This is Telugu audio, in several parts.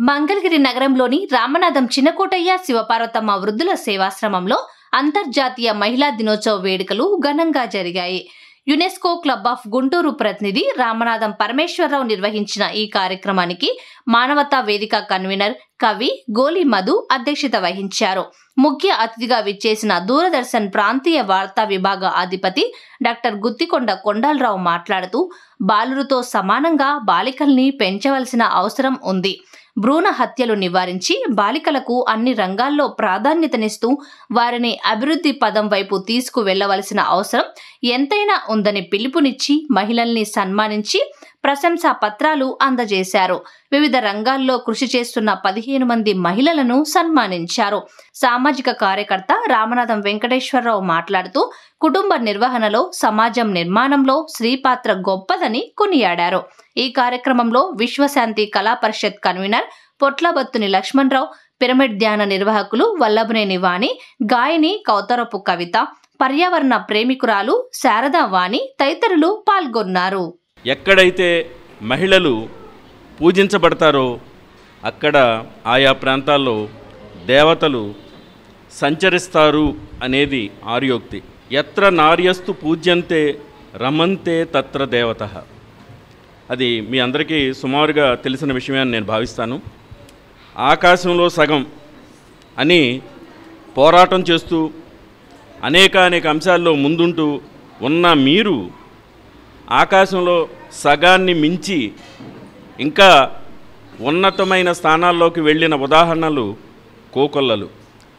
మంగళగిరి నగరంలోని రామనాథం చిన్నకోటయ్య శివపార్వతమ్మ వృద్ధుల సేవాశ్రమంలో అంతర్జాతీయ మహిళా దినోత్సవ వేడుకలు ఘనంగా జరిగాయి. యునెస్కో క్లబ్ ఆఫ్ గుంటూరు ప్రతినిధి రామనాథం పరమేశ్వరరావు నిర్వహించిన ఈ కార్యక్రమానికి మానవతా వేదిక కన్వీనర్ కవి గోలి మధు అధ్యక్షత వహించారు. ముఖ్య అతిథిగా విచ్చేసిన దూరదర్శన్ ప్రాంతీయ వార్తా విభాగ అధిపతి డాక్టర్ గుత్తికొండ కొండలరావు మాట్లాడుతూ బాలులతో సమానంగా బాలికల్ని పెంచవలసిన అవసరం ఉంది. భ్రూణ హత్యలు నివారించి బాలికలకు అన్ని రంగాల్లో ప్రాధాన్యతనిస్తూ వారిని అభివృద్ధి పదం వైపు తీసుకువెళ్లవలసిన అవసరం ఎంతైనా ఉందని పిలుపునిచ్చి మహిళల్ని సన్మానించి ప్రశంసా పత్రాలు అందజేశారు. వివిధ రంగాల్లో కృషి చేస్తున్న 15 మంది మహిళలను సన్మానించారు. సామాజిక కార్యకర్త రామనాథం వెంకటేశ్వరరావు మాట్లాడుతూ కుటుంబ నిర్వహణలో సమాజం నిర్మాణంలో స్త్రీ పాత్ర గొప్పదని కొనియాడారు. ఈ కార్యక్రమంలో విశ్వశాంతి కళా పరిషత్ కన్వీనర్ పొట్లబత్తుని లక్ష్మణరావు, పిరమిడ్ ధ్యాన నిర్వాహకులు వల్లభనేని వాణి, గాయని కౌతరపు కవిత, పర్యావరణ ప్రేమికురాలు శారదా వాణి తదితరులు పాల్గొన్నారు. ఎక్కడైతే మహిళలు పూజించబడతారో అక్కడ ఆయా ప్రాంతాల్లో దేవతలు సంచరిస్తారు అనేది ఆర్యోక్తి. ఎత్ర నార్యస్తు పూజ్యంతే రమంతే తత్ర దేవతః. అది మీ అందరికీ సుమారుగా తెలిసిన విషయమే అని నేను భావిస్తాను. ఆకాశంలో సగం అని పోరాటం చేస్తూ అనేక అంశాల్లో ముందుంటూ ఉన్న మీరు ఆకాశంలో సగాన్ని మించి ఇంకా ఉన్నతమైన స్థానాల్లోకి వెళ్ళిన ఉదాహరణలు కోకొల్లలు.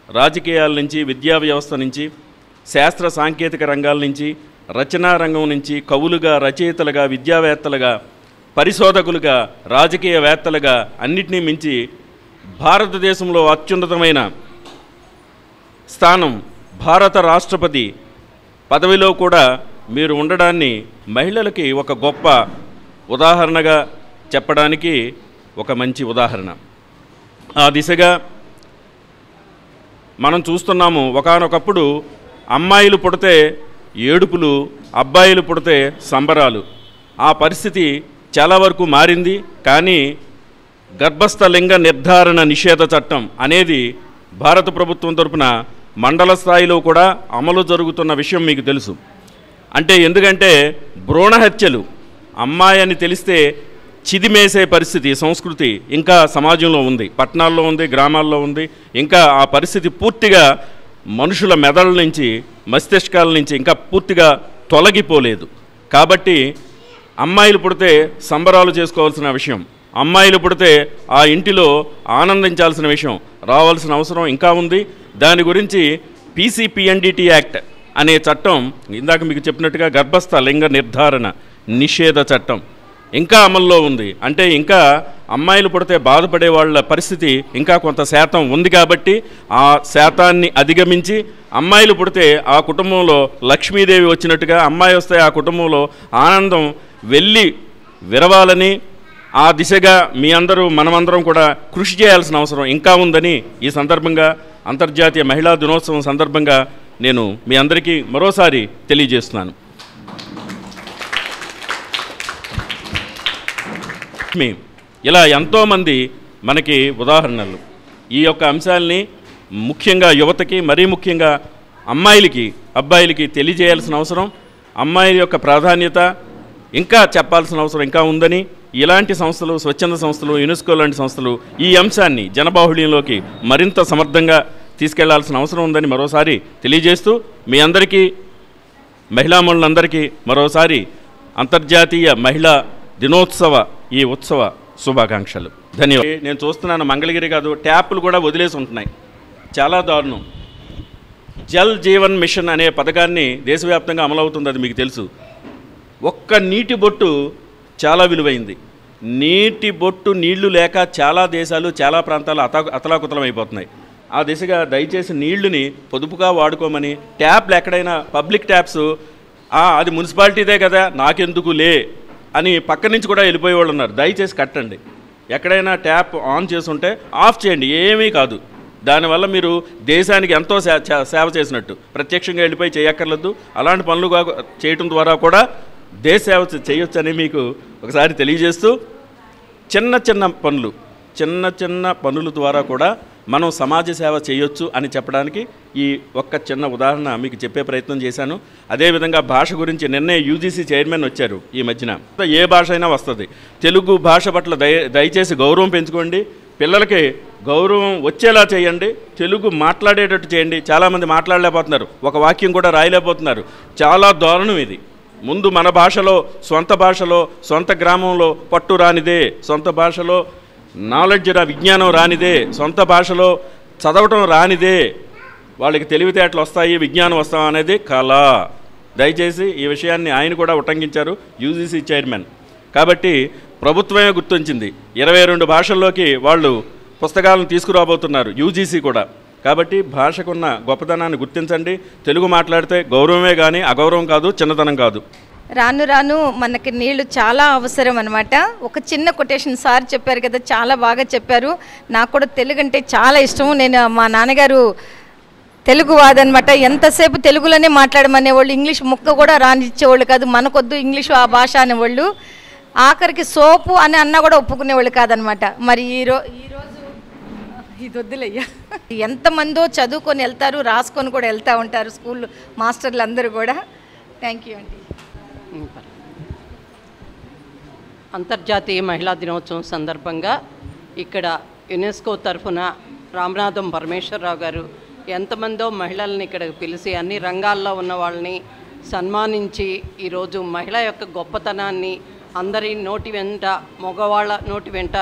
రాజకీయాల నుంచి, విద్యా వ్యవస్థ నుంచి, శాస్త్ర సాంకేతిక రంగాల నుంచి, రచనా రంగం నుంచి కవులుగా, రచయితలుగా, విద్యావేత్తలుగా, పరిశోధకులుగా, రాజకీయవేత్తలుగా అన్నిటినీ మించి భారతదేశంలో అత్యున్నతమైన స్థానం భారత రాష్ట్రపతి పదవిలో కూడా మీరు ఉండడాన్ని మహిళలకి ఒక గొప్ప ఉదాహరణగా చెప్పడానికి ఒక మంచి ఉదాహరణ. ఆ దిశగా మనం చూస్తున్నాము. ఒకానొకప్పుడు అమ్మాయిలు పుడితే ఏడుపులు, అబ్బాయిలు పుడితే సంబరాలు. ఆ పరిస్థితి చాలా వరకు మారింది. కానీ గర్భస్థ లింగ నిర్ధారణ నిషేధ చట్టం అనేది భారత ప్రభుత్వం తరపున మండల స్థాయిలో కూడా అమలు జరుగుతున్న విషయం మీకు తెలుసు. అంటే ఎందుకంటే భ్రూణ హత్యలు అమ్మాయి అని తెలిస్తే చిదిమేసే పరిస్థితి, సంస్కృతి ఇంకా సమాజంలో ఉంది. పట్టణాల్లో ఉంది, గ్రామాల్లో ఉంది. ఇంకా ఆ పరిస్థితి పూర్తిగా మనుషుల మెదళ్ళ నుంచి, మస్తిష్కాల నుంచి ఇంకా పూర్తిగా తొలగిపోలేదు. కాబట్టి అమ్మాయిలు పుడితే సంబరాలు చేసుకోవాల్సిన విషయం, అమ్మాయిలు పుడితే ఆ ఇంటిలో ఆనందించాల్సిన విషయం రావాల్సిన అవసరం ఇంకా ఉంది. దాని గురించి PCPNDT యాక్ట్ అనే చట్టం, ఇందాక మీకు చెప్పినట్టుగా గర్భస్థ లింగ నిర్ధారణ నిషేధ చట్టం ఇంకా అమల్లో ఉంది. అంటే ఇంకా అమ్మాయిలు పుడితే బాధపడే వాళ్ళ పరిస్థితి ఇంకా కొంత శాతం ఉంది. కాబట్టి ఆ శాతాన్ని అధిగమించి అమ్మాయిలు పుడితే ఆ కుటుంబంలో లక్ష్మీదేవి వచ్చినట్టుగా, అమ్మాయి వస్తే ఆ కుటుంబంలో ఆనందం వెళ్ళి విరవాలని ఆ దిశగా మీ అందరూ మనమందరం కూడా కృషి చేయాల్సిన అవసరం ఇంకా ఉందని ఈ సందర్భంగా అంతర్జాతీయ మహిళా దినోత్సవం సందర్భంగా నేను మీ అందరికీ మరోసారి తెలియజేస్తున్నాను. ఇలా ఎంతోమంది మనకి ఉదాహరణలు. ఈ యొక్క అంశాలని ముఖ్యంగా యువతకి, మరీ ముఖ్యంగా అమ్మాయిలకి, అబ్బాయిలకి తెలియజేయాల్సిన అవసరం, అమ్మాయిల యొక్క ప్రాధాన్యత ఇంకా చెప్పాల్సిన అవసరం ఇంకా ఉందని ఇలాంటి సంస్థలు, స్వచ్ఛంద సంస్థలు, యునెస్కో లాంటి సంస్థలు ఈ అంశాన్ని జనబాహుళ్యంలోకి మరింత సమర్థంగా తీసుకెళ్లాల్సిన అవసరం ఉందని మరోసారి తెలియజేస్తూ మీ అందరికీ, మహిళామణులందరికీ మరోసారి అంతర్జాతీయ మహిళా దినోత్సవ ఈ ఉత్సవ శుభాకాంక్షలు. ధన్యవాదాలు. నేను చూస్తున్నాను మంగళగిరి కాదు, ట్యాపులు కూడా వదిలేసి ఉంటున్నాయి. చాలా దారుణం. జల్ జీవన్ మిషన్ అనే పథకాన్ని దేశవ్యాప్తంగా అమలవుతుంది, అది మీకు తెలుసు. ఒక్క నీటి బొట్టు చాలా విలువైంది. నీటి బొట్టు నీళ్లు లేక చాలా దేశాలు, చాలా ప్రాంతాలు అతలాకుతలం అయిపోతున్నాయి. ఆ దిశగా దయచేసి నీళ్లుని పొదుపుగా వాడుకోమని, ట్యాప్లు ఎక్కడైనా పబ్లిక్ ట్యాప్స్ అది మున్సిపాలిటీదే కదా నాకెందుకు లే అని పక్క నుంచి కూడా వెళ్ళిపోయే వాళ్ళు ఉన్నారు. దయచేసి కట్టండి. ఎక్కడైనా ట్యాప్ ఆన్ చేసుంటే ఆఫ్ చేయండి, ఏమీ కాదు. దానివల్ల మీరు దేశానికి ఎంతో సేవ చేసినట్టు. ప్రత్యక్షంగా వెళ్ళిపోయి చేయక్కర్లేదు. అలాంటి పనులు చేయటం ద్వారా కూడా దేశ సేవ చేయొచ్చని మీకు ఒకసారి తెలియజేస్తూ, చిన్న చిన్న పనులు చిన్న చిన్న పనుల ద్వారా కూడా మనం సమాజ సేవ చేయొచ్చు అని చెప్పడానికి ఈ ఒక్క చిన్న ఉదాహరణ మీకు చెప్పే ప్రయత్నం చేశాను. అదేవిధంగా భాష గురించి నిన్నే యూజీసీ చైర్మన్ వచ్చారు ఈ మధ్యన. ఏ భాష అయినా వస్తుంది, తెలుగు భాష పట్ల దయచేసి గౌరవం పెంచుకోండి, పిల్లలకి గౌరవం వచ్చేలా చేయండి, తెలుగు మాట్లాడేటట్టు చేయండి. చాలామంది మాట్లాడలేకపోతున్నారు, ఒక వాక్యం కూడా రాయలేకపోతున్నారు. చాలా దారుణం ఇది. ముందు మన భాషలో, సొంత భాషలో, సొంత గ్రామంలో పట్టు రానిదే, సొంత భాషలో నాలెడ్జ్ విజ్ఞానం రానిదే, సొంత భాషలో చదవటం రానిదే వాళ్ళకి తెలివితేటలు వస్తాయి, విజ్ఞానం వస్తాం అనేది కళ. దయచేసి ఈ విషయాన్ని ఆయన కూడా ఉటంకించారు యూజీసీ చైర్మన్. కాబట్టి ప్రభుత్వమే గుర్తించింది 22 భాషల్లోకి వాళ్ళు పుస్తకాలను తీసుకురాబోతున్నారు యూజీసీ కూడా. కాబట్టి భాషకున్న గొప్పతనాన్ని గుర్తించండి. తెలుగు మాట్లాడితే గౌరవమే కానీ అగౌరవం కాదు, చిన్నతనం కాదు. రాను రాను మనకి నీళ్లు చాలా అవసరం అనమాట. ఒక చిన్న కొటేషన్ సార్ చెప్పారు కదా, చాలా బాగా చెప్పారు. నాకు కూడా తెలుగు అంటే చాలా ఇష్టం. నేను మా నాన్నగారు తెలుగు వాదనమాట, ఎంతసేపు తెలుగులోనే మాట్లాడమనేవాళ్ళు, ఇంగ్లీష్ ముక్క కూడా రానిచ్చేవాళ్ళు కాదు. మనకొద్దు ఇంగ్లీషు ఆ భాష అనేవాళ్ళు. ఆఖరికి సోపు అని అన్నా కూడా ఒప్పుకునేవాళ్ళు కాదనమాట. మరి ఈరోజు ఇది వద్దులయ్యా, ఎంతమందో చదువుకొని వెళ్తారు, రాసుకొని కూడా వెళ్తూ ఉంటారు స్కూల్ మాస్టర్లు అందరూ కూడా. థ్యాంక్ యూ అండి. అంతర్జాతీయ మహిళా దినోత్సవం సందర్భంగా ఇక్కడ యునెస్కో తరఫున రామనాథం పరమేశ్వరరావు గారు ఎంతమందో మహిళల్ని ఇక్కడికి పిలిచి అన్ని రంగాల్లో ఉన్న వాళ్ళని సన్మానించి ఈరోజు మహిళ యొక్క గొప్పతనాన్ని అందరి నోటి వెంట, మగవాళ్ళ నోటి వెంట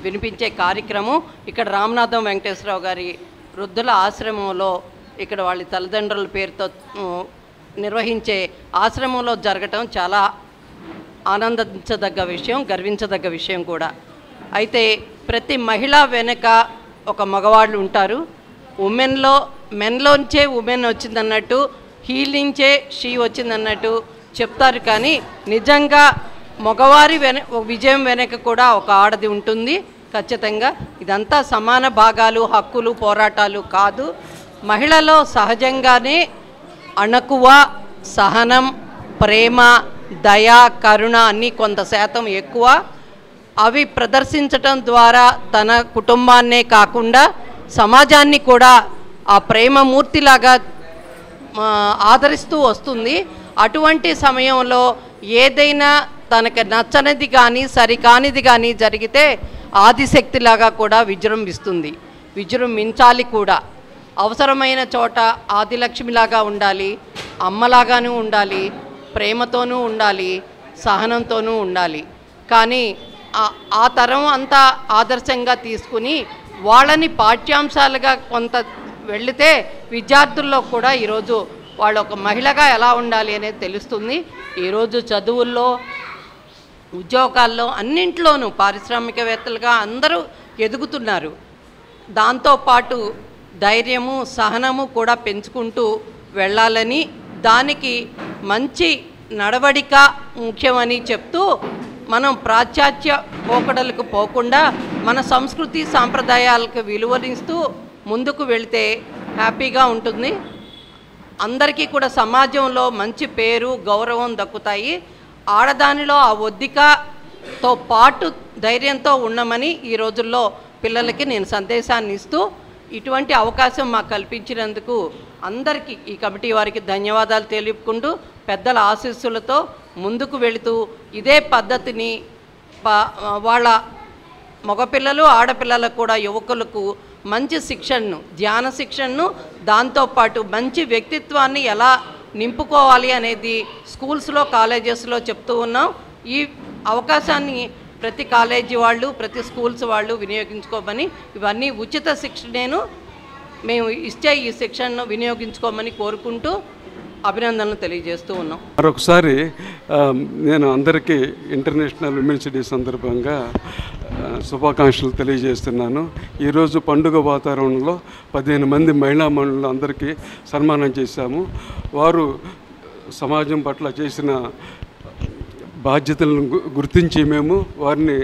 వినిపించే కార్యక్రమం ఇక్కడ రామనాథం వెంకటేశ్వరరావు గారి వృద్ధుల ఆశ్రమంలో, ఇక్కడ వాళ్ళ తల్లిదండ్రుల పేరుతో నిర్వహించే ఆశ్రమంలో జరగటం చాలా ఆనందించదగ్గ విషయం, గర్వించదగ్గ విషయం కూడా. అయితే ప్రతి మహిళ వెనుక ఒక మగవాళ్ళు ఉంటారు. మెన్లోంచే ఉమెన్ వచ్చిందన్నట్టు, హీలించే షీ వచ్చిందన్నట్టు చెప్తారు. కానీ నిజంగా మగవారి విజయం వెనక కూడా ఒక ఆడది ఉంటుంది ఖచ్చితంగా. ఇదంతా సమాన భాగాలు, హక్కులు, పోరాటాలు కాదు. మహిళలో సహజంగానే అణకువ, సహనం, ప్రేమ, దయ, కరుణ అన్నీ కొంత శాతం ఎక్కువ. అవి ప్రదర్శించటం ద్వారా తన కుటుంబాన్నే కాకుండా సమాజాన్ని కూడా ఆ ప్రేమమూర్తిలాగా ఆదరిస్తూ వస్తుంది. అటువంటి సమయంలో ఏదైనా తనకు నచ్చనిది కానీ సరికానిది కానీ జరిగితే ఆదిశక్తిలాగా కూడా విజృంభిస్తుంది, విజృంభించాలి కూడా. అవసరమైన చోట ఆదిలక్ష్మిలాగా ఉండాలి, అమ్మలాగానూ ఉండాలి, ప్రేమతోనూ ఉండాలి, సహనంతోనూ ఉండాలి. కానీ ఆ తరం అంతా ఆదర్శంగా తీసుకుని వాళ్ళని పాఠ్యాంశాలుగా కొంత వెళితే విద్యార్థుల్లో కూడా ఈరోజు వాళ్ళు ఒక మహిళగా ఎలా ఉండాలి అనేది తెలుస్తుంది. ఈరోజు చదువుల్లో, ఉద్యోగాల్లో, అన్నింట్లోనూ పారిశ్రామికవేత్తలుగా అందరూ ఎదుగుతున్నారు. దాంతోపాటు ధైర్యము, సహనము కూడా పెంచుకుంటూ వెళ్ళాలని, దానికి మంచి నడవడిక ముఖ్యమని చెప్తూ మనం పాశ్చాత్య పోకడలకు పోకుండా మన సంస్కృతి సాంప్రదాయాలకు విలువనిస్తూ ముందుకు వెళితే హ్యాపీగా ఉంటుంది. అందరికీ కూడా సమాజంలో మంచి పేరు, గౌరవం దక్కుతాయి. ఆడదానిలో ఆ ఒద్దికతో పాటు ధైర్యంతో ఉండమని ఈ రోజుల్లో పిల్లలకి నేను సందేశాన్ని ఇస్తూ, ఇటువంటి అవకాశం మాకు కల్పించినందుకు అందరికీ, ఈ కమిటీ వారికి ధన్యవాదాలు తెలుపుకుంటూ, పెద్దల ఆశీస్సులతో ముందుకు వెళుతూ ఇదే పద్ధతిని వాళ్ళ మగపిల్లలు, ఆడపిల్లలకు కూడా, యువకులకు మంచి శిక్షణను, ధ్యాన శిక్షణను, దాంతోపాటు మంచి వ్యక్తిత్వాన్ని ఎలా నింపుకోవాలి అనేది స్కూల్స్లో, కాలేజెస్లో చెప్తూ ఉన్నాం. ఈ అవకాశాన్ని ప్రతి కాలేజీ వాళ్ళు, ప్రతి స్కూల్స్ వాళ్ళు వినియోగించుకోమని, ఇవన్నీ ఉచిత శిక్షణను మేము ఇచ్చే ఈ శిక్షణను వినియోగించుకోమని కోరుకుంటూ అభినందనలు తెలియజేస్తూ ఉన్నాం. మరొకసారి నేను అందరికీ ఇంటర్నేషనల్ విమెన్స్ డే సందర్భంగా శుభాకాంక్షలు తెలియజేస్తున్నాను. ఈరోజు పండుగ వాతావరణంలో 15 మంది మహిళా మనులు అందరికీ సన్మానం చేశాము. వారు సమాజం పట్ల చేసిన బాధ్యతలను గుర్తించి మేము వారిని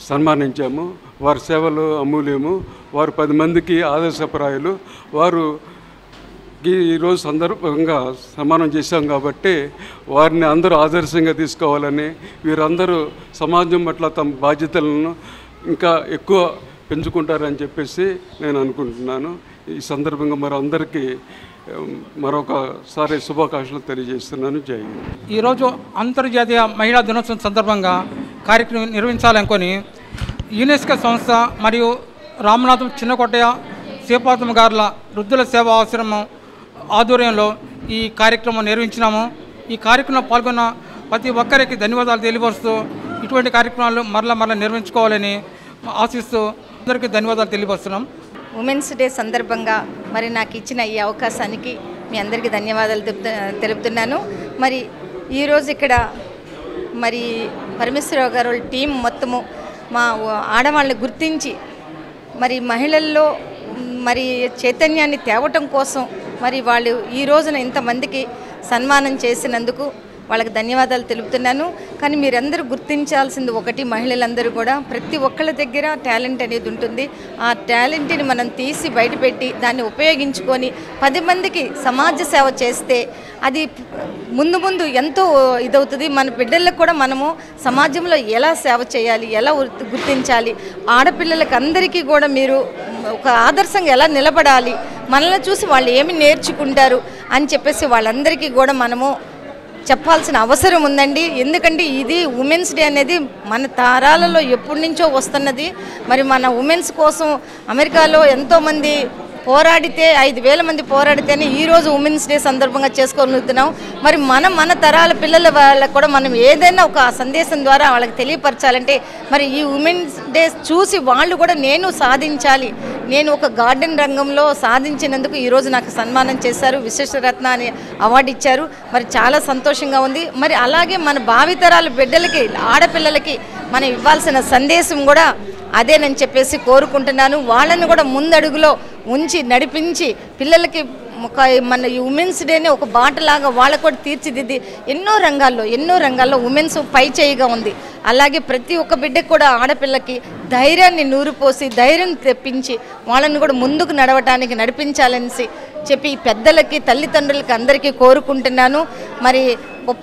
సన్మానించాము. వారి సేవలు అమూల్యము. వారు 10 మందికి ఆదర్శప్రాయులు. వారు ఈరోజు సందర్భంగా సన్మానం చేశాం కాబట్టి వారిని అందరూ ఆదర్శంగా తీసుకోవాలని, వీరందరూ సమాజం పట్ల తమ బాధ్యతలను ఇంకా ఎక్కువ పెంచుకుంటారని చెప్పేసి నేను అనుకుంటున్నాను. ఈ సందర్భంగా అందరికీ మరొకసారి శుభాకాంక్షలు తెలియజేస్తున్నాను. జై హింద్. ఈరోజు అంతర్జాతీయ మహిళా దినోత్సవం సందర్భంగా కార్యక్రమం నిర్వహించాలనుకొని యునెస్కో సంస్థ మరియు రామనాథం చిన్నకోటయ్య శివపార్వతమ్మ గారుల వృద్ధుల సేవా ఆశ్రమం ఆధ్వర్యంలో ఈ కార్యక్రమం నిర్వహించినాము. ఈ కార్యక్రమంలో పాల్గొన్న ప్రతి ఒక్కరికి ధన్యవాదాలు తెలియపరుస్తూ ఇటువంటి కార్యక్రమాలు మరలా నిర్వహించుకోవాలని ఆశిస్తూ అందరికీ ధన్యవాదాలు తెలియపరుస్తున్నాం. ఉమెన్స్ డే సందర్భంగా మరి నాకు ఇచ్చిన ఈ అవకాశానికి మీ అందరికీ ధన్యవాదాలు తెలుపుతున్నాను. మరి ఈరోజు ఇక్కడ మరి పరమేశ్వరరావు గారు టీం మొత్తము మా ఆడవాళ్ళని గుర్తించి మరి మహిళల్లో మరి చైతన్యాన్ని తేవటం కోసం మరి వాళ్ళు ఈ రోజున ఇంతమందికి సన్మానం చేసినందుకు వాళ్ళకి ధన్యవాదాలు తెలుపుతున్నాను. కానీ మీరందరూ గుర్తించాల్సింది ఒకటి, మహిళలందరూ కూడా ప్రతి ఒక్కళ్ళ దగ్గర టాలెంట్ అనేది ఉంటుంది. ఆ టాలెంట్ని మనం తీసి బయటపెట్టి దాన్ని ఉపయోగించుకొని 10 మందికి సమాజ సేవ చేస్తే అది ముందు ఎంతో ఇదవుతుంది. మన బిడ్డలకు కూడా మనము సమాజంలో ఎలా సేవ చేయాలి, ఎలా గుర్తించాలి, ఆడపిల్లలకి అందరికీ కూడా మీరు ఒక ఆదర్శంగా ఎలా నిలబడాలి, మనల్ని చూసి వాళ్ళు ఏమి నేర్చుకుంటారు అని చెప్పేసి వాళ్ళందరికీ కూడా మనము చెప్పాల్సిన అవసరం ఉందండి. ఎందుకంటే ఇది ఉమెన్స్ డే అనేది మన తరాలలో ఎప్పటి నుంచో వస్తున్నది. మరి మన ఉమెన్స్ కోసం అమెరికాలో ఎంతోమంది పోరాడితే 5,000 మంది పోరాడితేనే ఈరోజు ఉమెన్స్ డే సందర్భంగా చేసుకోగలుగుతున్నాం. మరి మన తరాల పిల్లల వాళ్ళకు కూడా మనం ఏదైనా ఒక సందేశం ద్వారా వాళ్ళకి తెలియపరచాలంటే మరి ఈ ఉమెన్స్ డే చూసి వాళ్ళు కూడా నేను సాధించాలి, నేను ఒక గార్డెన్ రంగంలో సాధించినందుకు ఈరోజు నాకు సన్మానం చేశారు, విశేషరత్న అనే అవార్డు ఇచ్చారు. మరి చాలా సంతోషంగా ఉంది. మరి అలాగే మన భావితరాల బిడ్డలకి, ఆడపిల్లలకి మనం ఇవ్వాల్సిన సందేశం కూడా అదేనని చెప్పేసి కోరుకుంటున్నాను. వాళ్ళని కూడా ముందడుగులో ఉంచి నడిపించి పిల్లలకి మన ఈ ఉమెన్స్ డేని ఒక బాటలాగా వాళ్ళకు కూడా తీర్చిదిద్ది ఎన్నో రంగాల్లో ఉమెన్స్ పై చేయిగా ఉంది. అలాగే ప్రతి ఒక్క బిడ్డకు కూడా ఆడపిల్లకి ధైర్యాన్ని నూరిపోసి ధైర్యం తెప్పించి వాళ్ళని కూడా ముందుకు నడిపించాలని చెప్పి పెద్దలకి, తల్లిదండ్రులకి అందరికీ కోరుకుంటున్నాను. మరి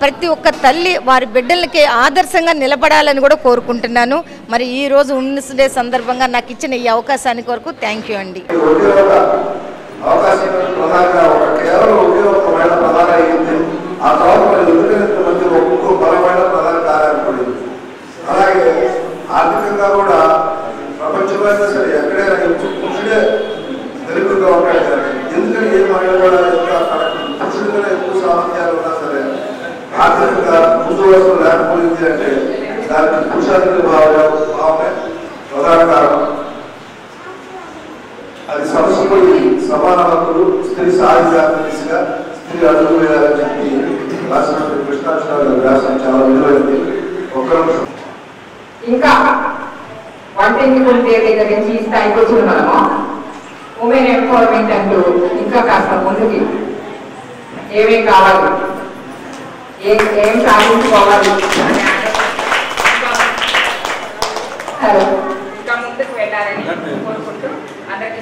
ప్రతి ఒక్క తల్లి వారి బిడ్డలకి ఆదర్శంగా నిలబడాలని కూడా కోరుకుంటున్నాను. మరి ఈరోజు ఉమెన్స్ డే సందర్భంగా నాకు ఇచ్చిన ఈ అవకాశానికి వరకు థ్యాంక్ యూ అండి. అవకాశం ప్రధానంగా కేవలం ఒకే ఒక మహిళ ప్రధాన అయింది. ఆ తర్వాత మరి మంది ఒక్కొక్క బలమైన ప్రధాన కార్యాలు పడింది. అలాగే ఆర్థికంగా కూడా ప్రపంచంలో సరే ఎక్కడైనా పురుషుడే తెలుగుగా ఉంటాడు. ఎందుకని ఏ మహిళ కూడా పురుషుడు కూడా ఎక్కువ సామర్థ్యాలు ఉన్నా సరే ఆర్థికంగా ముందు వరుస లేకపోయింది అంటే దానికి పురుషాధిక భావమే ప్రధాన కారణం. అది సమస్యపడి సమాన హక్కులు, స్త్రీ సాధికారత దిశగా స్త్రీ అడుగు వేయాలని చెప్పి రాసినటువంటి కృష్ణాక్షరాల వ్యాసం చాలా విలువైంది. ఒక్క నిమిషం. ఇంకా వంటింటి దగ్గర నుంచి ఈ స్థాయికి వచ్చిన మనము ఉమెన్ ఎంపవర్మెంట్ అంటూ ఇంకా కాస్త ముందుకి ఏమేం కావాలి, ఏం సాధించుకోవాలి ఇంకా ముందుకు వెళ్ళాలని కోరుకుంటూ అందరికీ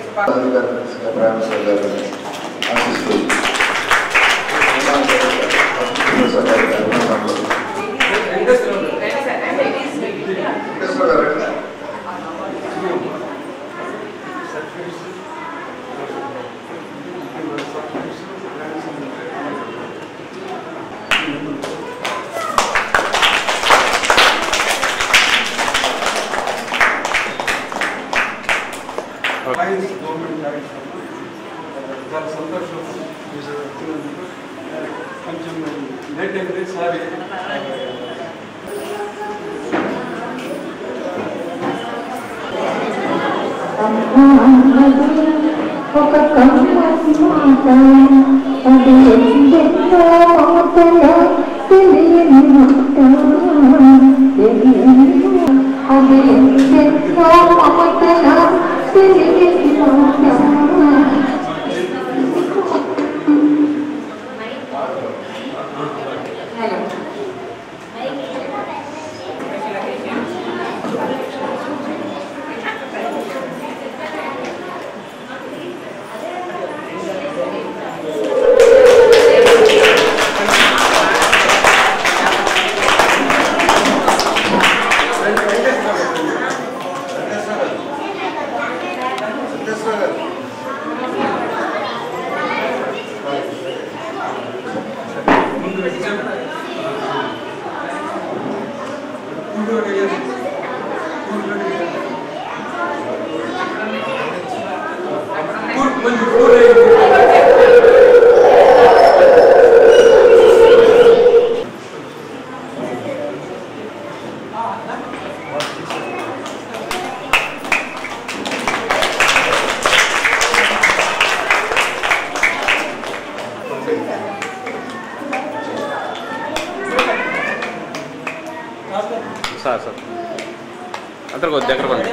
చాలా సంతోషం కొంచెం లేట్ అయింది సారీ. కొద్ది దగ్గర పండి.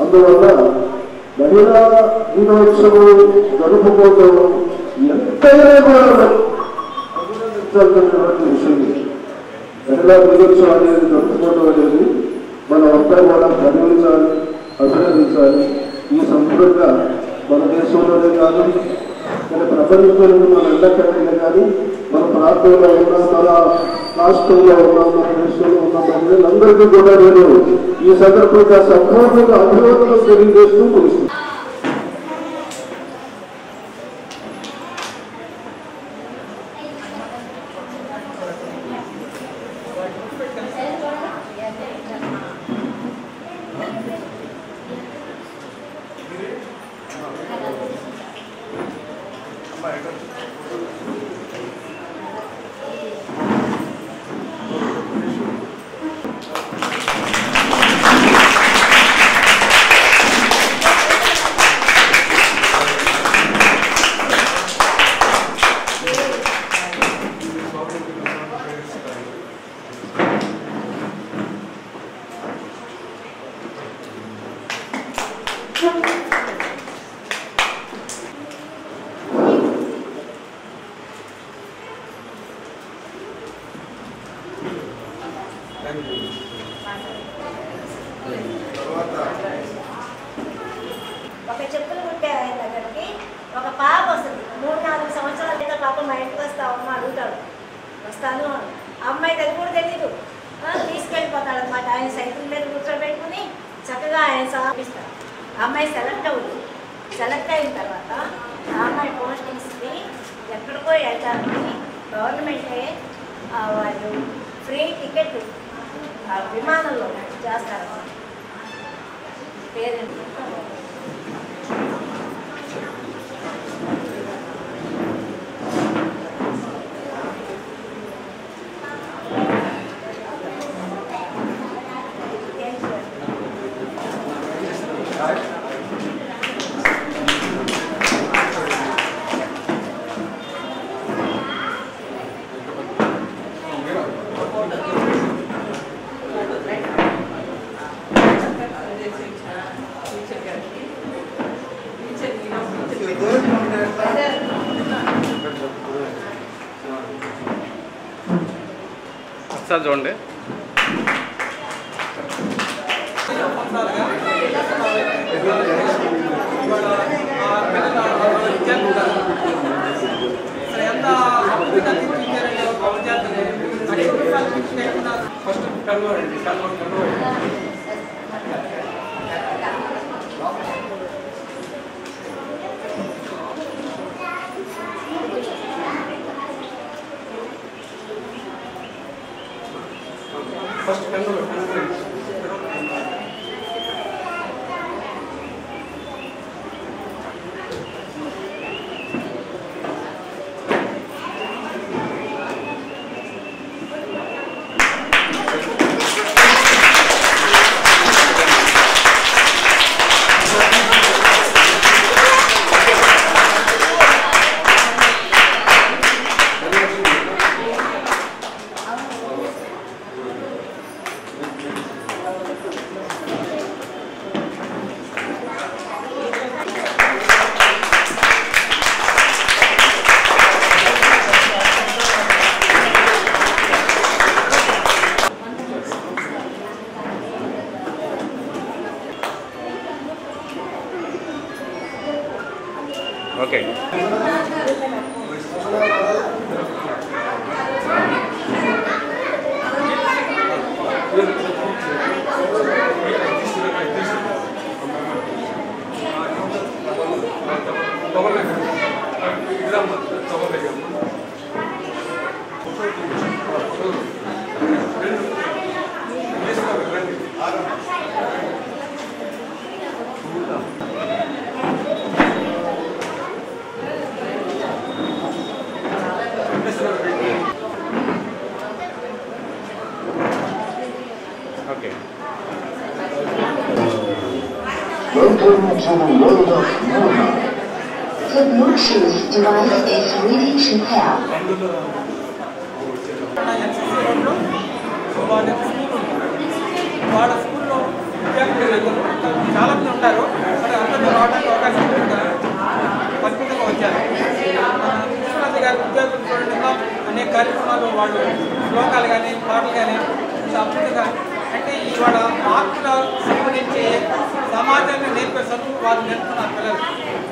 అందువల్ల మహిళా దినోత్సవం జరుపుకోవడం ఎంతైనా కూడా అభినందించాల్సినటువంటి విషయం. మహిళా దినోత్సవం అనేది జరుపుకోవడం అనేది మనం అంతా కూడా గర్వించాలి, అభినందించాలి. ఈ సందర్భంగా మన దేశంలోనే కాదు, మన ప్రపంచంలో మన ఎల్లకైనా కానీ మన ప్రాంతంలో ఉన్న, మన రాష్ట్రంలో ఉన్న, మన దేశంలో ఉన్న మహిళలందరికీ కూడా నేను ఈ సందర్భంగా సంపూర్ణంగా అభినందనలు తెలియజేస్తూ ముగిస్తున్నాను. ఒక చెప్పులు కుట్టే ఆయన దగ్గరికి ఒక పాప వస్తుంది, 3-4 సంవత్సరాల మీద పాప మా ఇంటికి వస్తావమ్మా అడుగుతాడు. వస్తాను, అమ్మాయి అది కూడా తెలీదు, తీసుకెళ్ళిపోతాడు అనమాట. ఆయన సైకిల్ మీద కూర్చోబెట్టుకుని చక్కగా ఆయన సమర్పిస్తాడు. అమ్మాయి సెలెక్ట్ అవుతుంది. సెలెక్ట్ అయిన తర్వాత ఆ అమ్మాయి పోస్టింగ్స్కి ఎక్కడికో వెళ్ళడానికి గవర్నమెంటే వాళ్ళు ఫ్రీ టికెట్ విమానంలో చేస్తారు. పేరెంట్ సార్ చూడండి. ఎంత అభివృద్ధిగా తీర్చిదిద్దారండి ఒక విద్యార్థిని. అది కుటుంబాలు తీర్చిదిద్దుకున్న first okay. Okay. Welcome to the world of Mona. The Bluetooth device is ready to pair. వాళ్ళ స్కూల్లో విద్యార్థులు చాలా మంది ఉంటారు. మరి అందరూ రావడానికి అవకాశం పరిమితంగా వచ్చారు. కృష్ణాంతి గారి విద్యార్థులు చూడడంలో అనేక కార్యక్రమాలు వాళ్ళు శ్లోకాలు కానీ పాటలు కానీ అద్భుతంగా అంటే ఇవాళ మార్పుల సంబంధించి సమాజాన్ని నేర్పే చదువు వాళ్ళు నేర్చుకున్నారు పిల్లలు.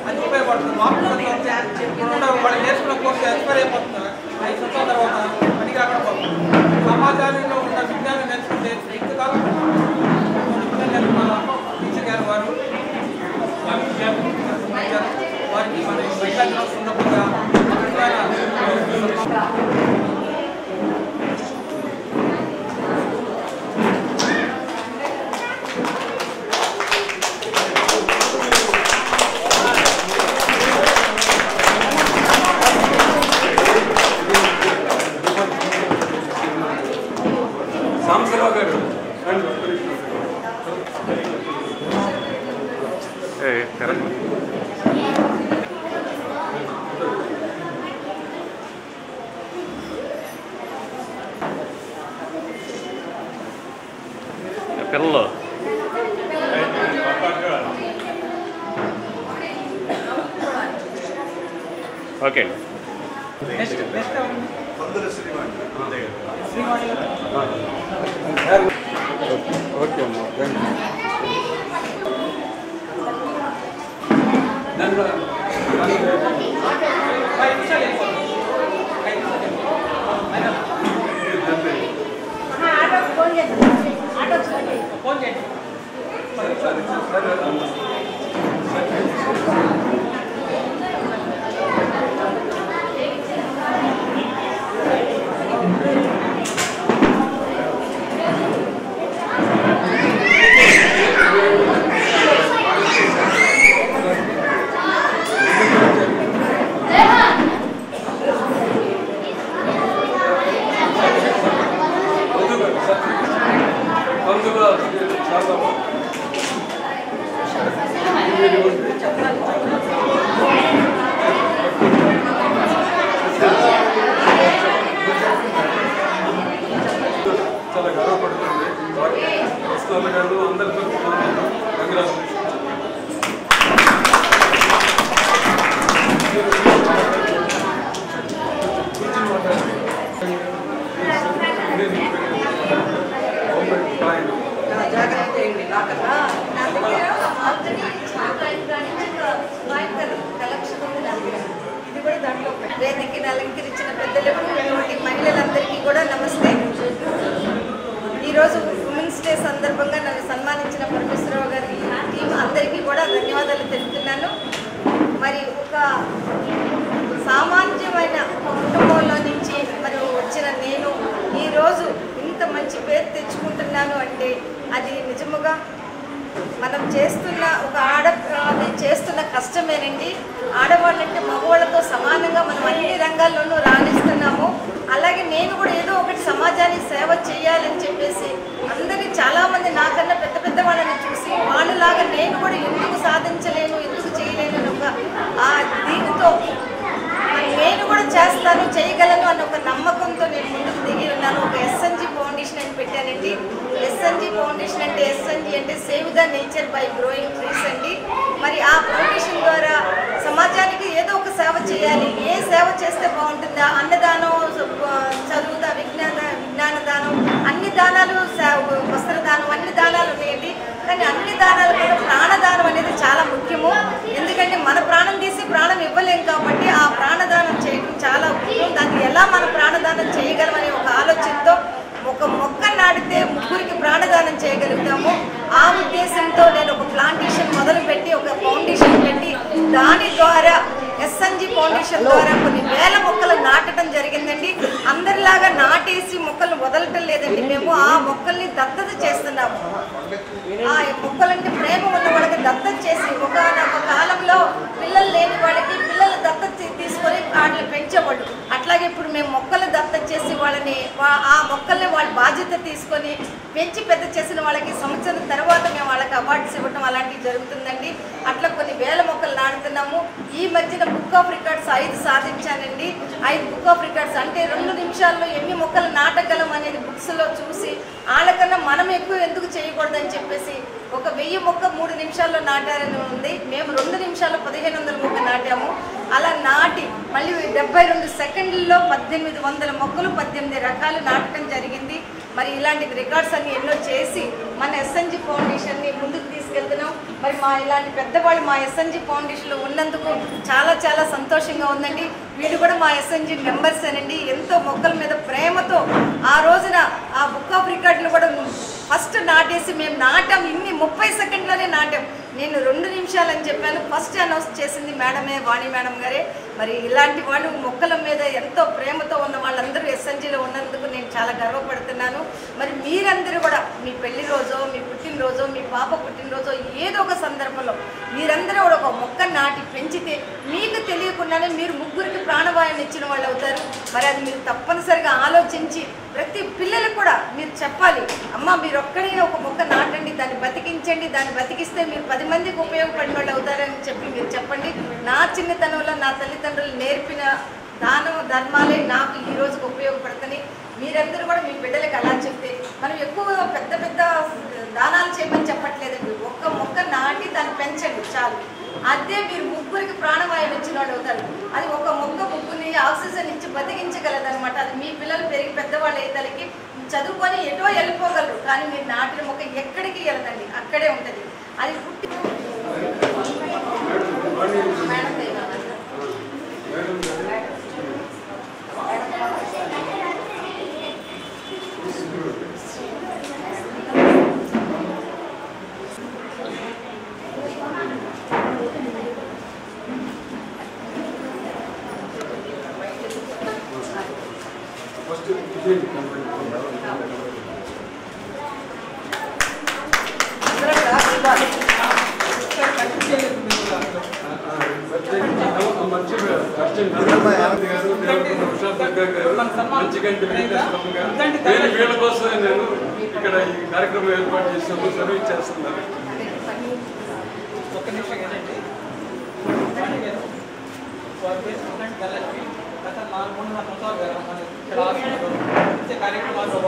అది ఉపయోగపడుతుంది. మార్పు చదువు వాళ్ళు నేర్చుకున్న కోర్సు ఎక్స్పైర్ అయిపోతున్నారు. 5 సంవత్సరాల తర్వాత పని కాకుండా పోతుంది. సమాజంలో ఉన్న విజ్ఞానం నేర్చుకుంటే ఇంతకాలం టీచర్ గారు వారు వారికి మన మహిళా దినోత్సవం సందర్భంగా సాంబశివరావు గారు పిల్లలు ఓకే. ఓకే అమ్మా, ఫోన్ చేయండి. చాలా గర్వపడుతుంది. కృష్ణాల గారు అందరితో కంగ్రాచులేషన్. జాగ్రత్త చేయండి. ఇది కూడా దాంట్లో వేదికని అలంకరించిన పెద్దలకు, మహిళలందరికీ కూడా నమస్తే. ఈరోజు ఉమెన్స్ డే సందర్భంగా నన్ను సన్మానించిన పరమేశ్వరరావు గారి టీం అందరికీ కూడా ధన్యవాదాలు తెలుపుతున్నాను. మరి ఒక సామాన్యమైన కుటుంబంలో నుంచి మరి వచ్చిన నేను ఈరోజు ఇంత మంచి పేరు తెచ్చుకుంటున్నాను అంటే అది నిజముగా మనం చేస్తున్న చేస్తున్న కష్టమేనండి. ఆడవాళ్ళంటే మగవాళ్ళతో సమానంగా మనం అన్ని రంగాల్లోనూ రాణిస్తున్నాము. అలాగే నేను కూడా ఏదో ఒకటి సమాజానికి సేవ చేయాలని చెప్పేసి అందరినీ చాలామంది నాకన్నా పెద్ద పెద్ద వాళ్ళని చూసి వాళ్ళలాగా నేను కూడా ఎందుకు సాధించలేను, ఎందుకు చేయలేను ఒక దీనితో నేను కూడా చేస్తాను, చేయగలను అన్న ఒక నమ్మకంతో నేను ముందుకు దిగి ఉన్నాను. ఒక ఎస్ఎన్జి ఫౌండేషన్ అని పెట్టానండి. ఎస్ఎన్జి ఫౌండేషన్ అంటే ఎస్ఎన్జి అంటే save the nature by growing trees అండి. మరి ఆ ఫౌండేషన్ ద్వారా సమాజానికి ఏదో ఒక సేవ చేయాలి. ఏ సేవ చేస్తే బాగుంటుందా? అన్నదానం, చదువుదా, విజ్ఞాన దానం, అన్ని దానాలు, వస్త్రదానం, అన్ని దానాలు ఉన్నాయండి. కానీ అన్ని దానాలు కూడా ప్రాణదానం అనేది చాలా ముఖ్యము. ఎందుకంటే మన ప్రాణం తీసి ప్రాణం ఇవ్వలేం కాబట్టి ఆ ప్రాణదానం చేయడం చాలా ముఖ్యం. దాన్ని ఎలా మనం ప్రాణదానం చేయగలమనే ఒక ఆలోచనతో ఒక మొక్క నాటితే ముగ్గురికి ప్రాణదానం చేయగలుగుతాము. ఆ ఉద్దేశంతో నేను ఒక ప్లాంటేషన్ మొదలుపెట్టి ఒక ఫౌండేషన్ పెట్టి దాని ద్వారా ఎస్ఎన్జి ఫౌండేషన్ ద్వారా కొన్ని వేల మొక్కలు నాటడం జరిగిందండి. అందరిలాగా నాటేసి మొక్కలు వదలటం లేదండి. మేము ఆ మొక్కల్ని దత్తత చేస్తున్నాము. ఆ మొక్కలంటే ప్రేమ ఉన్న వాళ్ళకి దత్తత చేసి ఒక కాలంలో పిల్లలు లేని వాళ్ళకి పిల్లలు దత్తత తీసుకొని వాటిని పెంచేవాళ్ళు. అట్లాగే ఇప్పుడు మేము మొక్కలు దత్తత చేసి వాళ్ళని ఆ మొక్కల్ని వాళ్ళ బాధ్యత తీసుకొని పెంచి పెద్ద చేసిన వాళ్ళకి సంవత్సరం తర్వాత మేము వాళ్ళకి అవార్డ్స్ ఇవ్వటం అలాంటివి జరుగుతుందండి. అట్లా కొన్ని వేల మొక్కలు నాటుతున్నాము. ఈ మధ్యన book of records 5 సాధించానండి. 5 book of records అంటే 2 నిమిషాల్లో ఎన్ని మొక్కలు నాటగలం అనేది బుక్స్లో చూసి వాళ్ళకన్నా మనం ఎక్కువ ఎందుకు చేయకూడదని చెప్పేసి ఒక 1000 మొక్క 3 నిమిషాల్లో నాటారని ఉంది. మేము 2 నిమిషాల్లో 1500 మొక్క నాటాము. అలా నాటి మళ్ళీ 72 సెకండ్లలో 1800 మొక్కలు 18 రకాలు నాటడం జరిగింది. మరి ఇలాంటి రికార్డ్స్ అన్ని ఎన్నో చేసి మన ఎస్ఎన్జి ఫౌండేషన్ని ముందుకు తీసుకెళ్తున్నాం. మరి మా ఇలాంటి పెద్దవాళ్ళు మా ఎస్ఎన్జి ఫౌండేషన్లో ఉన్నందుకు చాలా చాలా సంతోషంగా ఉందండి. వీళ్ళు కూడా మా ఎస్ఎన్జి మెంబర్స్ అనండి. ఎంతో మొక్కల మీద ప్రేమతో ఆ రోజున ఆ బుక్ ఆఫ్ రికార్డులు కూడా ఫస్ట్ నాటేసి మేము నాటాం. ఇన్ని 30 సెకండ్లోనే నాటాం. నేను 2 నిమిషాలు అని చెప్పాను. ఫస్ట్ అనౌన్స్ చేసింది మేడమే, వాణి మేడం గారే. మరి ఇలాంటి వాళ్ళు మొక్కల మీద ఎంతో ప్రేమతో ఉన్న వాళ్ళందరూ ఎస్ఎన్జిలో ఉన్నందుకు నేను చాలా గర్వపడుతున్నాను. మరి మీరందరూ కూడా మీ పెళ్లి రోజో, మీ పుట్టినరోజో, మీ పాప పుట్టినరోజో ఏదో ఒక సందర్భంలో మీరందరూ కూడా ఒక మొక్క నాటి పెంచితే మీకు తెలియకుండానే మీరు ముగ్గురికి ప్రాణవాయువుని ఇచ్చిన వాళ్ళు అవుతారు. మరి అది మీరు తప్పనిసరిగా ఆలోచించి ప్రతి పిల్లలకు కూడా మీరు చెప్పాలి. అమ్మ మీరు ఒక్కడైనా ఒక మొక్క నాటండి, దాన్ని బతికించండి, దాన్ని బతికిస్తే మీరు 10 మందికి ఉపయోగపడిన వాళ్ళు అవుతారని చెప్పి మీరు చెప్పండి. నా చిన్నతనంలో నా తల్లిదండ్రులు నేర్పిన ధర్మాలే నాకు ఈ రోజుకు ఉపయోగపడుతుంది. మీరందరూ కూడా మీ బిడ్డలకు అలా చెప్తే మనం ఎక్కువ పెద్ద పెద్ద దానాలు చేయమని చెప్పట్లేదండి. ఒక్క మొక్క నాటి దాన్ని పెంచండి చాలు. అదే మీరు ముగ్గురికి ప్రాణవాయువు ఇచ్చిన వాళ్ళు అవుతారు. అది ఒక మొక్క ముగ్గురిని ఆక్సిజన్ ఇచ్చి బతికించగలదనమాట. అది మీ పిల్లలు పెరిగి పెద్దవాళ్ళు అయ్యేతలకి చదువుకొని ఎటో వెళ్ళిపోగలరు. కానీ మీరు నాటిన మొక్క ఎక్కడికి వెళ్తండి, అక్కడే ఉంటుంది. అది పుట్టి వీళ్ళ కోసం నేను ఇక్కడ ఈ కార్యక్రమం ఏర్పాటు చేసినప్పుడు సర్వీస్ చేస్తున్నాను. ఒక్క నిమిషం ఏంటండి గత 4-3 సంవత్సరాలు కార్యక్రమాల్లో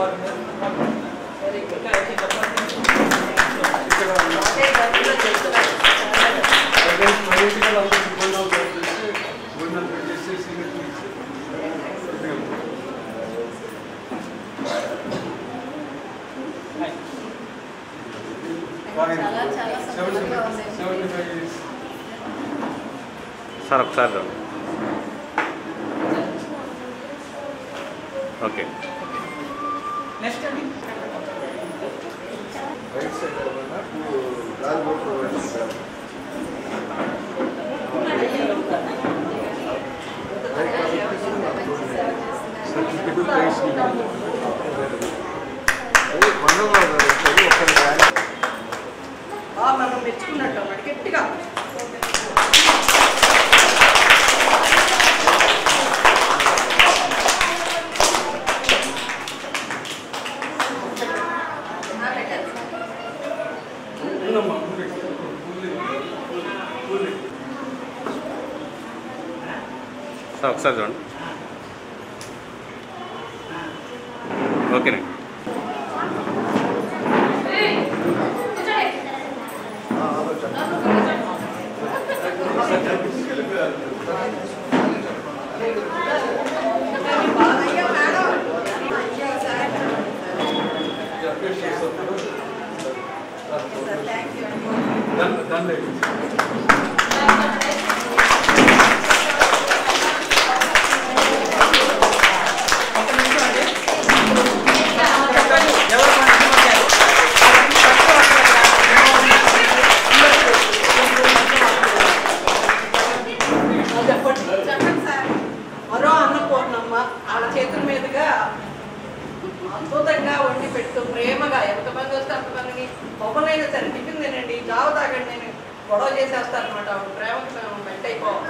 సార్ ఒకసారి ఓకే. నెక్స్ట్ అండి మనం మెచ్చుకున్నట్టు అన్నమాట గట్టిగా. ఒకసారి చూడండి. ఓకేనండి. మరో అన్నపూర్ణమ్మ వాళ్ళ చేతుల మీదుగా అద్భుతంగా వండి పెట్టు ప్రేమగా ఎంతమంది వస్తే అంతమందికి మొబైల్ సరే టిఫిన్ తినండి జావ తాగండి నేను గొడవ చేసేస్తారనమాట. ఆవిడ ప్రేమకు బెట్ అయిపోవాలి.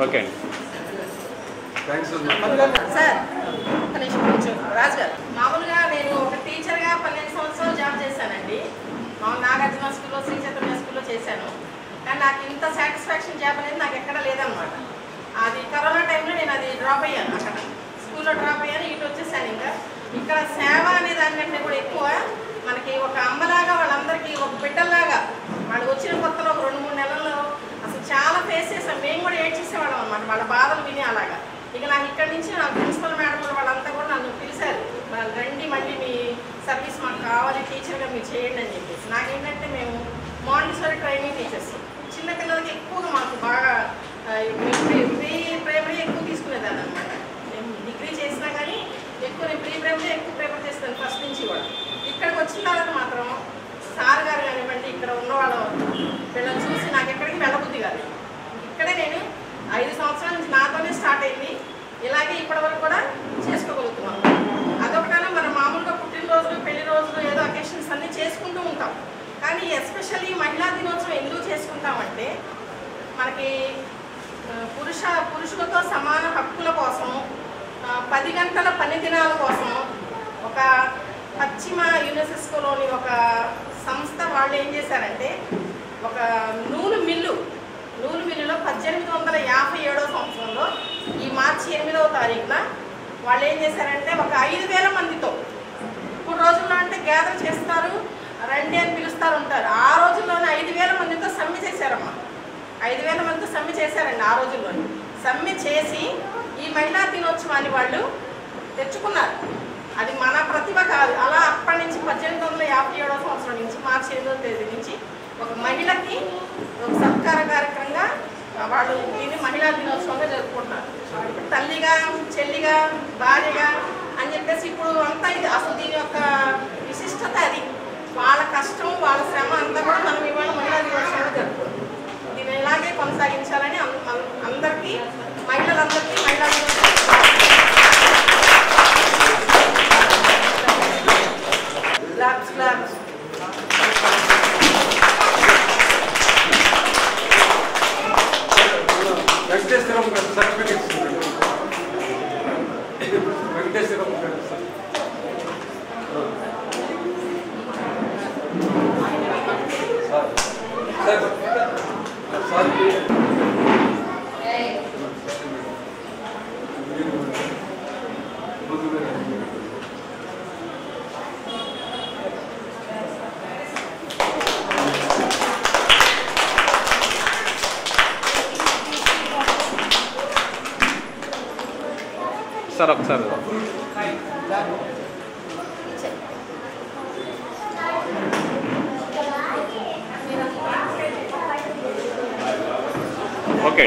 ఓకే అండి. సార్ ఒక్క నిమిషం కొంచెం రాజు గారు, మామూలుగా నేను ఒక టీచర్గా 12 సంవత్సరాలు జాబ్ చేశానండి. మామూలు నాగార్జున స్కూల్లో శ్రీ చైతన్య స్కూల్లో చేశాను. కానీ నాకు ఇంత సాటిస్ఫాక్షన్ జాబ్ అనేది నాకు ఎక్కడ లేదనమాట. అది కరోనా టైంలో నేను అది డ్రాప్ అయ్యాను. అక్కడ స్కూల్లో డ్రాప్ అయ్యాను, ఇటు వచ్చేసాను. ఇంకా ఇక్కడ సేవ అనే దానికంటే కూడా ఎక్కువ మనకి ఒక అమ్మలాగా వాళ్ళందరికీ ఒక బిడ్డల్లాగా వాళ్ళు వచ్చిన కొత్తలో ఒక 2-3 నెలల్లో అసలు చాలా ఫేస్ చేసాం. మేము కూడా ఏడ్చేసేవాళ్ళం అనమాట వాళ్ళ బాధలు విని. అలాగా ఇక నాకు ఇక్కడి నుంచి నా ప్రిన్సిపల్ మేడం వాళ్ళంతా కూడా నన్ను పిలిచారు, రండి మళ్ళీ మీ సర్వీస్ మాకు కావాలి, టీచర్గా మీరు చేయండి అని చెప్పేసి. నాకేంటంటే మేము మాంటిసరీ ట్రైనింగ్ టీచర్స్, చిన్నపిల్లలకి ఎక్కువగా మాకు బాగా ప్రీ ప్రైమరీ ఎక్కువ తీసుకునేదాన్ని అనమాట. నేను డిగ్రీ చేసినా కానీ ఎక్కువ నేను ప్రీ ప్రైమరీ ఎక్కువ ప్రిపేర్ చేస్తాను ఫస్ట్ నుంచి కూడా. ఇక్కడికి వచ్చిన తర్వాత మాత్రం సార్ గారు కానివ్వండి, ఇక్కడ ఉన్న వాళ్ళ పిల్లలు చూసి నాకు ఎక్కడికి వెళ్ళబుద్ధి కాదు. ఇక్కడే నేను 5 సంవత్సరాల నుంచి నాతోనే స్టార్ట్ అయింది. ఇలాగే ఇప్పటి వరకు కూడా చేసుకోగలుగుతున్నాం. అదొకటైనా మనం మామూలుగా పుట్టినరోజులు, పెళ్లి రోజులు, ఏదో అకేషన్స్ అన్నీ చేసుకుంటూ ఉంటాం. కానీ ఎస్పెషల్లీ మహిళా దినోత్సవం ఎందుకు చేసుకుంటామంటే మనకి పురుషులతో సమాన హక్కుల కోసం, 10 గంటల పని దినాల కోసం ఒక పశ్చిమ యునెస్కోలోని ఒక సంస్థ వాళ్ళు ఏం చేశారంటే ఒక నూలు మిల్లులో 1857వ సంవత్సరంలో ఈ మార్చి 8వ తారీఖున వాళ్ళు ఏం చేశారంటే ఒక 5,000 మందితో, ఇప్పుడు రోజుల్లో అంటే గ్యాదర్ చేస్తారు, రండి అని పిలుస్తారు ఉంటారు. ఆ రోజుల్లోనే 5,000 మందితో సమ్మె చేశారమ్మా. 5,000 మందితో సమ్మె చేశారండి ఆ రోజుల్లోనే. సమ్మె చేసి ఈ మహిళా దినోత్సవాన్ని వాళ్ళు తెచ్చుకున్నారు. అది మన ప్రతిభ కాదు. అలా అప్పటి నుంచి 1857వ సంవత్సరం నుంచి మార్చి 8వ తేదీ నుంచి ఒక మహిళకి ఒక సత్కార కార్యక్రమంగా వాళ్ళు దీన్ని మహిళా దినోత్సవంగా జరుపుకుంటున్నారు. తల్లిగా, చెల్లిగా, భార్యగా అని చెప్పేసి ఇప్పుడు అంతా ఇది అసలు దీని యొక్క విశిష్టత అది. వాళ్ళ కష్టం, వాళ్ళ శ్రమ అంతా కూడా మనం ఇవాళ మహిళా దినోత్సవంగా జరుపుకుంటాం. దీన్ని ఇలాగే కొనసాగించాలని అందరికీ, మహిళలందరికీ మహిళా దినోత్సవం వెంకటేశ్వరం సర్టిఫికేట్స్ వెంకటేశ్వరం సార్ ఒకసారి ఓకే